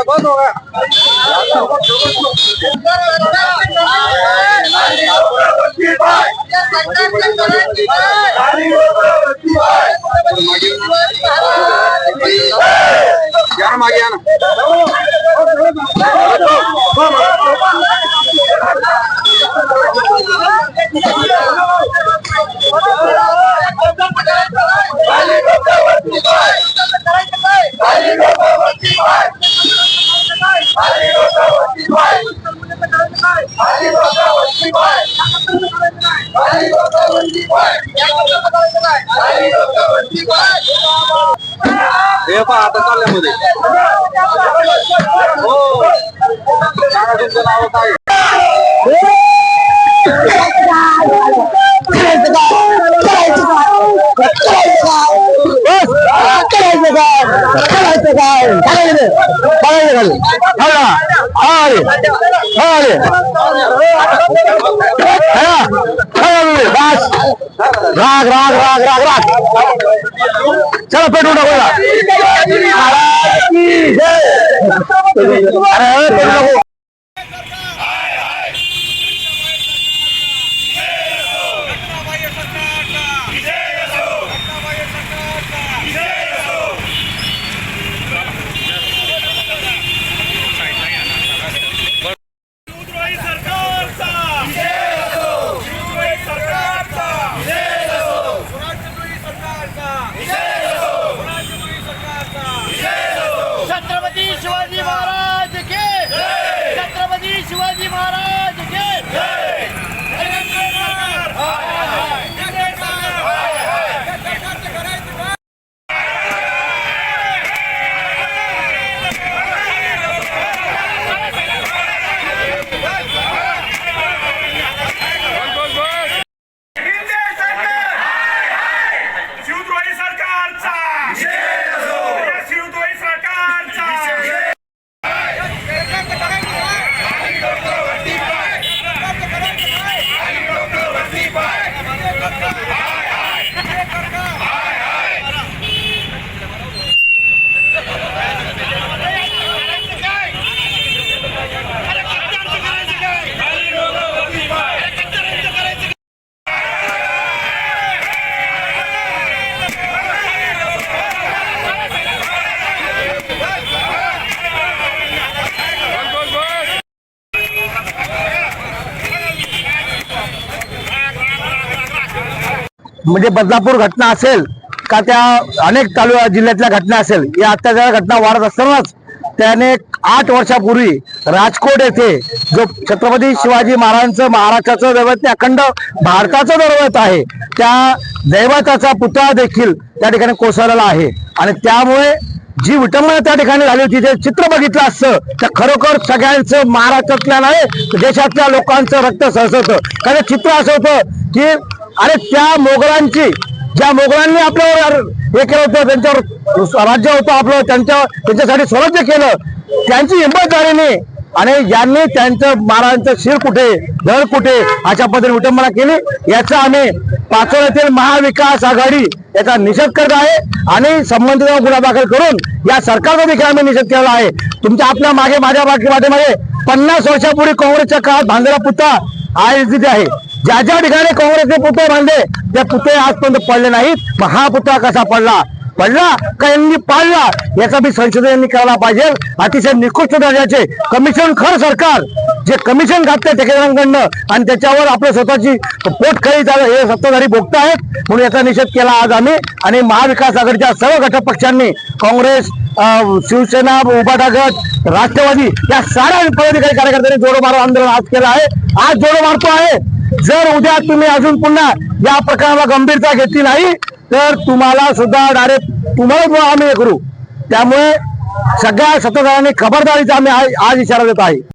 बंद होगा मागे या हे पहा आता चालल्यामध्ये हो तुमचं नाव काय राग राग राग राग राग चलो पेट उठा बोला छत्रपती शिवाजी महाराज के छत्रपती शिवाजी महाराज के म्हणजे बदलापूर घटना असेल का त्या अनेक जिल्ह्यातल्या घटना असेल या अत्याचार घटना वाढत असतानाच त्याने 8 वर्षापूर्वी राजकोट येथे जो छत्रपती शिवाजी महाराजांचं महाराष्ट्राचं दैवत अखंड भारताचं दैवत आहे त्या दैवताचा पुतळा देखील त्या ठिकाणी कोसळलेला आहे आणि त्यामुळे जी विटंबना त्या ठिकाणी झाली होती ते चित्र बघितलं असतं तर खरोखर सगळ्यांचं महाराष्ट्रातल्या नाही देशातल्या लोकांचं रक्त सळसळतं. कारण चित्र असं होतं की अरे त्या मोगलांची ज्या मोगलांनी आपल्यावर हे केलं होतं त्यांच्यावर राज्य होतं आपलं त्यांच्यासाठी स्वराज्य केलं त्यांची हिंमत झाली नाही आणि यांनी त्यांचं महाराजांचं शिर कुठे धड कुठे अशा पद्धतीने विटंबना केली. याचा आम्ही पाचोऱ्यातील महाविकास आघाडी याचा निषेध करत आहे आणि संबंधित गुन्हा दाखल करून या सरकारचा देखील आम्ही निषेध केला आहे. तुमच्या आपल्या मागे माझ्या पाठीमागे 50 वर्षापूर्वी काँग्रेसच्या काळात बांधलेला पुतळा आज तिथे आहे. ज्या ज्या ठिकाणी काँग्रेसचे पुतळे बांधले त्या पुतळे आजपर्यंत पडले नाहीत. मग हा पुतळा कसा पडला का यांनी पाडला याचा बी संशोधन यांनी करायला पाहिजे. अतिशय निकृष्ट दर्जाचे कमिशन खर सरकार जे कमिशन घातले ठेकेदारांकडनं आणि त्याच्यावर आपल्या स्वतःची पोटखळी हे सत्ताधारी भोगत आहेत म्हणून याचा निषेध केला आज आम्ही आणि महाविकास आघाडीच्या सर्व घटक पक्षांनी काँग्रेस शिवसेना उभाटा गट राष्ट्रवादी या साऱ्या पदाधिकारी कार्यकर्त्यांनी जोडो मारो आंदोलन आज केलं आहे. आज जोडो मारतो आहे. जर उद्या तुम्ही अजून पुन्हा या प्रकरणाला गंभीरता घेतली नाही तर तुम्हाला सुद्धा डायरेक्ट तुम्हाला आम्ही हे करू. त्यामुळे सगळ्या सत्ताधाऱ्यांनी खबरदारीचा आम्ही आज इशारा देत आहे.